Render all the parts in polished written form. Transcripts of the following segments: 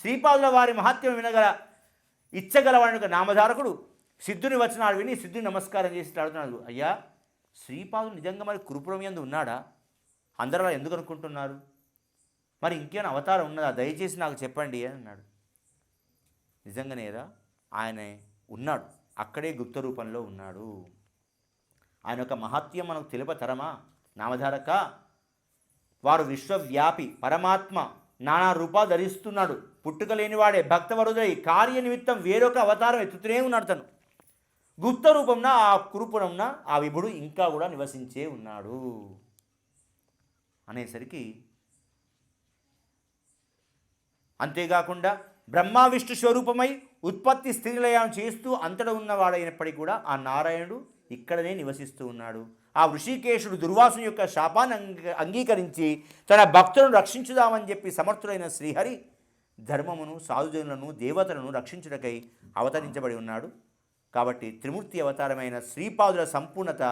శ్రీపాదుల వారి మహత్యం వినగల ఇచ్చగలవాడి నామధారకుడు సిద్ధుని వచనాలు విని సిద్ధుని నమస్కారం చేసి అడుగుతున్నాడు, అయ్యా శ్రీపాదుడు నిజంగా మరి కురుపురం యందు ఉన్నాడా? అందరూ అలా ఎందుకు అనుకుంటున్నారు? మరి ఇంకేమైనా అవతారం ఉన్నదా? దయచేసి నాకు చెప్పండి అని అన్నాడు. నిజంగానేరా ఆయన ఉన్నాడు, అక్కడే గుప్త రూపంలో ఉన్నాడు. ఆయన యొక్క మహత్యం మనకు తెలుపతరమా నామధారక? వారు విశ్వవ్యాపి పరమాత్మ, నానా రూపాలు ధరిస్తున్నాడు, పుట్టుక లేనివాడే, భక్తవరుదై కార్య నిమిత్తం వేరొక అవతారం ఎత్తుతూనే ఉన్నాడు. తను గుప్త రూపంన ఆ కురుపురంన ఆ విభుడు ఇంకా కూడా నివసించే ఉన్నాడు అనేసరికి, అంతేకాకుండా బ్రహ్మ విష్ణు స్వరూపమై ఉత్పత్తి స్థితిలయం చేస్తూ అంతటా ఉన్నవాడైనప్పటికీ కూడా ఆ నారాయణుడు ఇక్కడనే నివసిస్తూ ఉన్నాడు. ఆ ఋషికేశుడు దుర్వాసుని యొక్క శాపాన్ని అంగీకరించి తన భక్తులను రక్షించుదామని చెప్పి సమర్థుడైన శ్రీహరి ధర్మమును, సాధుజనులను, దేవతలను రక్షించుటకై అవతరించబడి ఉన్నాడు. కాబట్టి త్రిమూర్తి అవతారమైన శ్రీపాదుల సంపూర్ణత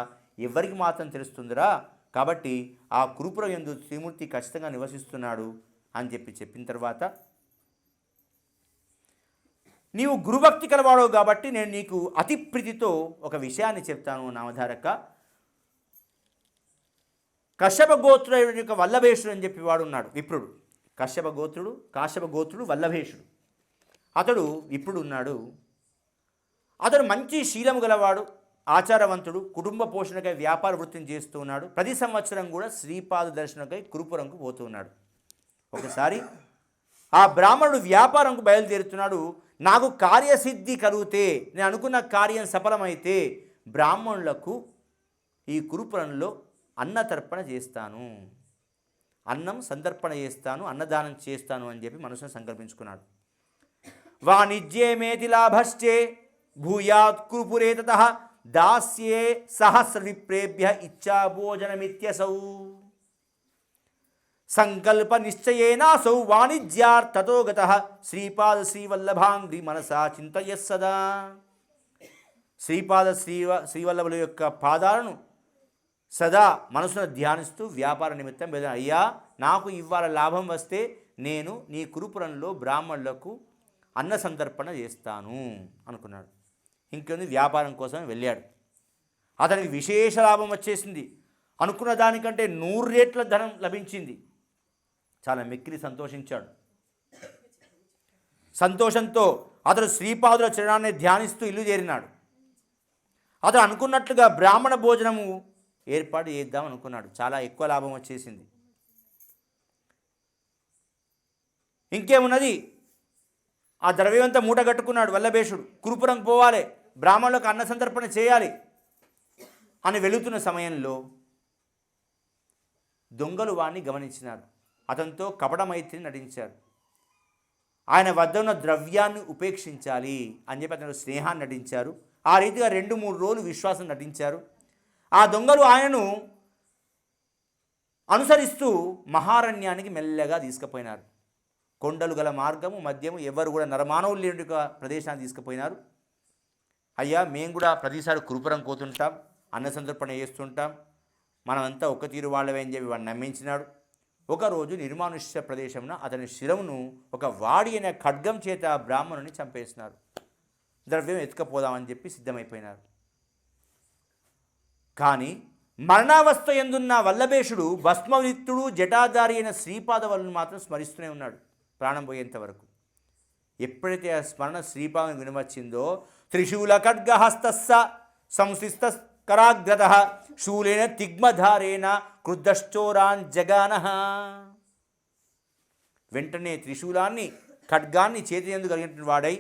ఎవరికి మాత్రం తెలుస్తుందిరా? కాబట్టి ఆ కురుపురం యందు త్రిమూర్తి ఖచ్చితంగా నివసిస్తున్నాడు అని చెప్పిన తర్వాత, నీవు గురుభక్తి కలవాడవు కాబట్టి నేను నీకు అతి ప్రీతితో ఒక విషయాన్ని చెప్తాను నామధారక. కశ్యప గోత్రుడు యొక్క వల్లభేషుడు అని చెప్పి వాడు ఉన్నాడు విప్రుడు. కాశ్యప గోత్రుడు వల్లభేషుడు, అతడు విప్రుడు ఉన్నాడు. అతడు మంచి శీలము గలవాడు, ఆచారవంతుడు, కుటుంబ పోషణకై వ్యాపార వృత్తిని చేస్తూ ఉన్నాడు. ప్రతి సంవత్సరం కూడా శ్రీపాద దర్శనకై కురుపురంకు పోతూ ఉన్నాడు. ఒకసారి ఆ బ్రాహ్మణుడు వ్యాపారంకు బయలుదేరుతున్నాడు. నాకు కార్యసిద్ధి కలిగితే, నేను అనుకున్న కార్యం సఫలమైతే బ్రాహ్మణులకు ఈ కురుపురంలో అన్నతర్పణ చేస్తాను, అన్నం సంతర్పణ చేస్తాను, అన్నదానం చేస్తాను అని చెప్పి మనసును సంకల్పించుకున్నాడు. వాణిజ్యేమేతి లాభశ్చే భూయాత్ కురుపురే తతః దాస్యే సహస్ర విప్రేభ్య ఇచ్చా భోజనమిత్యసౌ సంకల్ప నిశ్చయేనాసౌ వాణిజ్యార్థతో గతః శ్రీపాద శ్రీవల్లభాంగ్రి మనసా చింతయః సదా. శ్రీవల్లభుల యొక్క పాదాలను సదా మనసును ధ్యానిస్తూ వ్యాపార నిమిత్తం అయ్యా నాకు ఇవాళ లాభం వస్తే నేను నీ కురుపురంలో బ్రాహ్మణులకు అన్న సంతర్పణ చేస్తాను అనుకున్నాడు. ఇంకొంది వ్యాపారం కోసం వెళ్ళాడు. అతనికి విశేష లాభం వచ్చేసింది. అనుకున్న దానికంటే 100 రెట్ల ధనం లభించింది. చాలా మిక్కిలి సంతోషించాడు. సంతోషంతో అతడు శ్రీపాదుల చరణాన్ని ధ్యానిస్తూ ఇల్లు చేరినాడు. అతడు అనుకున్నట్లుగా బ్రాహ్మణ భోజనము ఏర్పాటు చేద్దాం అనుకున్నాడు. చాలా ఎక్కువ లాభం వచ్చేసింది. ఇంకేమున్నది, ఆ ద్రవ్యమంతా మూట కట్టుకున్నాడు వల్లభేషుడు. కురుపురం పోవాలి, బ్రాహ్మణులకు అన్న సంతర్పణ చేయాలి అని వెళుతున్న సమయంలో దొంగలు వాణ్ణి గమనించినారు. అతనితో కపట మైత్రిని నటించారు. ఆయన వద్ద ఉన్న ద్రవ్యాన్ని ఉపేక్షించాలి అని చెప్పి అతను స్నేహాన్ని నటించారు. ఆ రీతిగా 2-3 రోజులు విశ్వాసం నటించారు. ఆ దొంగలు ఆయనను అనుసరిస్తూ మహారణ్యానికి మెల్లగా తీసుకుపోయినారు. కొండలు గల మార్గము మధ్యము, ఎవరు కూడా నరమానవులు లేని ప్రదేశాన్ని తీసుకుపోయినారు. అయ్యా మేము కూడా ప్రతిసారి కురుపురం పోతుంటాం, అన్న సంతర్పణ చేస్తుంటాం, మనమంతా ఒక్క తీరు వాళ్ళవే అని చెప్పి వాడిని నమ్మించినాడు. ఒకరోజు నిర్మానుష్య ప్రదేశంలో అతని శిరమును ఒక వాడి అనే ఖడ్గం చేత బ్రాహ్మణుని చంపేసినారు. ద్రవ్యం ఎత్తుకపోదామని చెప్పి సిద్ధమైపోయినారు. కానీ మరణావస్థ ఎందున్న వల్లభేషుడు భస్మవిత్తుడు జటాధారి అయిన శ్రీపాద వల్లను మాత్రం స్మరిస్తూనే ఉన్నాడు ప్రాణం పోయేంత వరకు. ఎప్పుడైతే ఆ స్మరణ శ్రీపాదం వినవచ్చిందో త్రిశూల ఖడ్గహస్తస్స సంశిస్త కరాగ్రత శూలేన తిగ్మధారేణ క్రుద్ధశ్చోరాన్ జగానః. వెంటనే త్రిశూలాన్ని ఖడ్గాన్ని చేతి యందు కలిగిన వాడై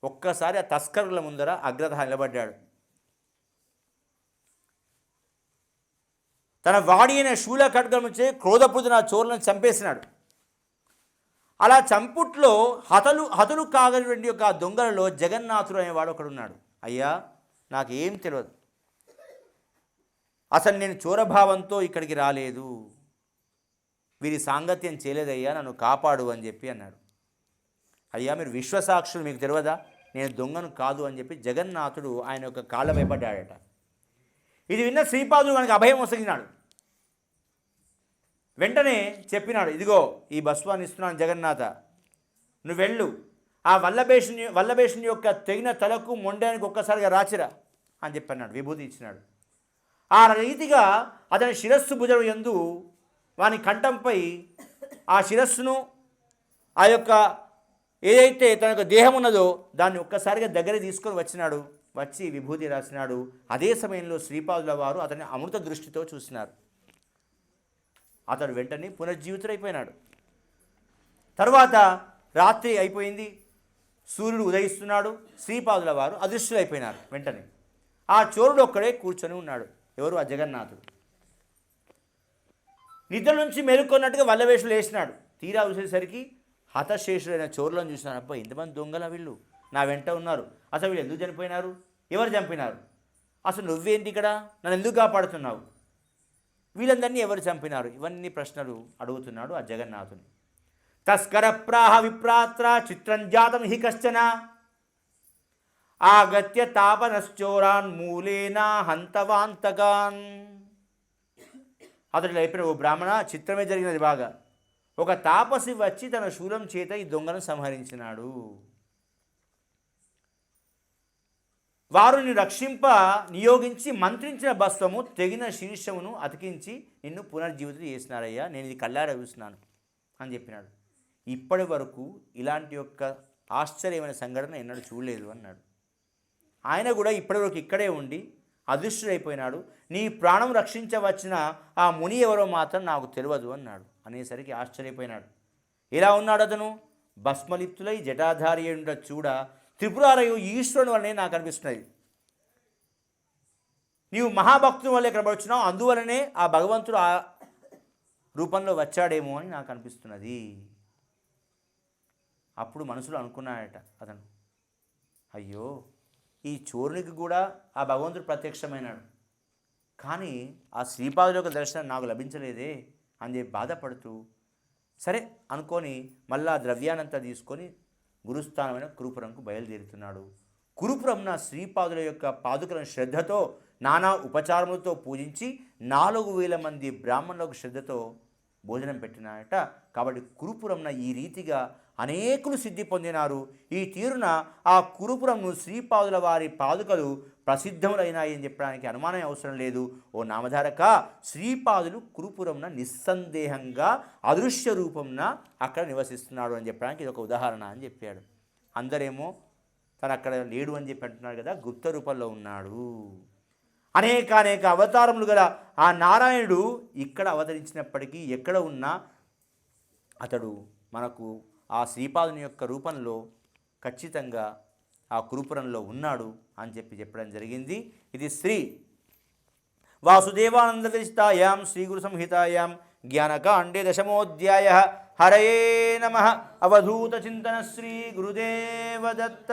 ఒక్కసారి ఆ తస్కరుల ముందర అగ్రత నిలబడ్డాడు. తన వాడి అయిన శూల ఖడ్గం చే క్రోధపూరిత చోరులను చంపేసినాడు. అలా చంపుట్లో హతులు కాగలిగిన యొక్క దొంగలలో జగన్నాథుడు అనేవాడు ఒకడున్నాడు. అయ్యా నాకేం తెలియదు, అసలు నేను చోరభావంతో ఇక్కడికి రాలేదు, వీరి సాంగత్యం చేయలేదయ్యా, నన్ను కాపాడు అని చెప్పి అన్నాడు. అయ్యా మీరు విశ్వసాక్షులు, మీకు తెలియదా నేను దొంగను కాదు అని చెప్పి జగన్నాథుడు ఆయన యొక్క కాళ్ళ భయపడ్డాడట. ఇది విన్న శ్రీపాదుడు మనకి అభయం వసగినాడు. వెంటనే చెప్పినాడు, ఇదిగో ఈ భస్వాన్ని ఇస్తున్నాను జగన్నాథ, నువ్వు వెళ్ళు, ఆ వల్లభేషుని యొక్క తెగిన తలకు మొండానికి ఒక్కసారిగా రాచిరా అని చెప్పన్నాడు, విభూతి ఇచ్చినాడు. ఆ రీతిగా అతని శిరస్సు భుజం యందు వాని కంఠంపై ఆ శిరస్సును ఆ యొక్క ఏదైతే తన యొక్క దేహం ఉన్నదో దాన్ని ఒక్కసారిగా దగ్గర తీసుకొని వచ్చినాడు. వచ్చి విభూతి రాసినాడు. అదే సమయంలో శ్రీపాదుల వారు అతన్ని అమృత దృష్టితో చూసినారు. అతడు వెంటనే పునర్జీవితుడైపోయినాడు. తర్వాత రాత్రి అయిపోయింది, సూర్యుడు ఉదయిస్తున్నాడు. శ్రీపాదుల వారు అదృశ్యులైపోయినారు. వెంటనే ఆ చోరుడు ఒక్కడే కూర్చొని ఉన్నాడు. ఎవరు? ఆ జగన్నాథుడు. నిద్ర నుంచి మేలుకొన్నట్టుగా వల్లవేషులు వేసినాడు. తీరా చూసేసరికి హతశేషులైన చోరులను చూసినాడు. అబ్బా, ఇంతమంది దొంగల వీళ్ళు నా వెంట ఉన్నారు. అసలు వీళ్ళు ఎందుకు చనిపోయినారు? ఎవరు చంపినారు? అసలు నువ్వేంటి ఇక్కడ? నన్ను ఎందుకు కాపాడుతున్నావు? వీళ్ళందరినీ ఎవరు చంపినారు? ఇవన్నీ ప్రశ్నలు అడుగుతున్నాడు ఆ జగన్నాథుని. తస్కర ప్రాహ విప్రాత్ర చిత్రంజాతం హి కశ్చన ఆగత్య తాపనశ్చోరాన్ మూలేనా హంతవాంతకాన్. అతడు అయిపోయిన, ఓ బ్రాహ్మణ, చిత్రమే జరిగినది బాగా. ఒక తాపసి వచ్చి తన శూలం చేత ఈ దొంగను సంహరించినాడు. వారు నిన్ను రక్షింప నియోగించి మంత్రించిన భస్వము తెగిన శీర్షమును అతికించి నిన్ను పునర్జీవితం చేసినారయ్యా. నేను ఇది కళ్ళారా చూసినాను అని చెప్పినాడు. ఇప్పటి వరకు ఇలాంటి యొక్క ఆశ్చర్యమైన సంఘటన ఎన్నడూ చూడలేదు అన్నాడు. ఆయన కూడా ఇప్పటివరకు ఇక్కడే ఉండి అదృష్టుడైపోయినాడు. నీ ప్రాణం రక్షించవచ్చిన ఆ ముని ఎవరో మాత్రం నాకు తెలియదు అన్నాడు. అనేసరికి ఆశ్చర్యపోయినాడు. ఎలా ఉన్నాడు అతను? భస్మలిప్తులై జటాధారి ఉండ చూడ త్రిపురారయు ఈశ్వరుని వల్లనే నాకు అనిపిస్తున్నది. నీవు మహాభక్తుని వల్లే కనబడుచున్నావు, అందువలనే ఆ భగవంతుడు ఆ రూపంలో వచ్చాడేమో అని నాకు అనిపిస్తున్నది. అప్పుడు మనసులో అనుకున్నాడట అతను, అయ్యో, ఈ చోరునికి కూడా ఆ భగవంతుడు ప్రత్యక్షమైనాడు, కానీ ఆ శ్రీపాదుల యొక్క దర్శనం నాకు లభించలేదే అని చెప్పి బాధపడుతూ సరే అనుకొని మళ్ళా ద్రవ్యానంతా తీసుకొని గురుస్థానమైన కురుపురంకు బయలుదేరుతున్నాడు. కురుపురంన శ్రీపాదుల యొక్క పాదుకలను శ్రద్ధతో నానా ఉపచారములతో పూజించి 4000 మంది బ్రాహ్మణులకు శ్రద్ధతో భోజనం పెట్టినారట. కాబట్టి కురుపురంన ఈ రీతిగా అనేకులు సిద్ధి పొందినారు. ఈ తీరున ఆ కురుపురంను శ్రీపాదుల వారి పాదుకలు ప్రసిద్ధములైనాయి అని చెప్పడానికి అనుమానం అవసరం లేదు. ఓ నామధారక, శ్రీపాదులు కురుపురంన నిస్సందేహంగా అదృశ్య రూపంన అక్కడ నివసిస్తున్నాడు అని చెప్పడానికి ఇది ఒక ఉదాహరణ అని చెప్పాడు. అందరేమో తను అక్కడ లేడు అని చెప్పి అంటున్నాడు కదా, గుప్త రూపంలో ఉన్నాడు. అనేక అవతారములు గల ఆ నారాయణుడు ఇక్కడ అవతరించినప్పటికీ ఎక్కడ ఉన్నా అతడు మనకు ఆ శ్రీపాదుని యొక్క రూపంలో ఖచ్చితంగా ఆ కురుపురంలో ఉన్నాడు అని చెప్పడం జరిగింది. ఇది శ్రీ వాసుదేవానంద విరచితాయాం శ్రీ గురు సంహితాయాం జ్ఞానకాండే 10మోऽధ్యాయः. హరయే నమః. అవధూత చింతన శ్రీ గురుదేవ దత్త.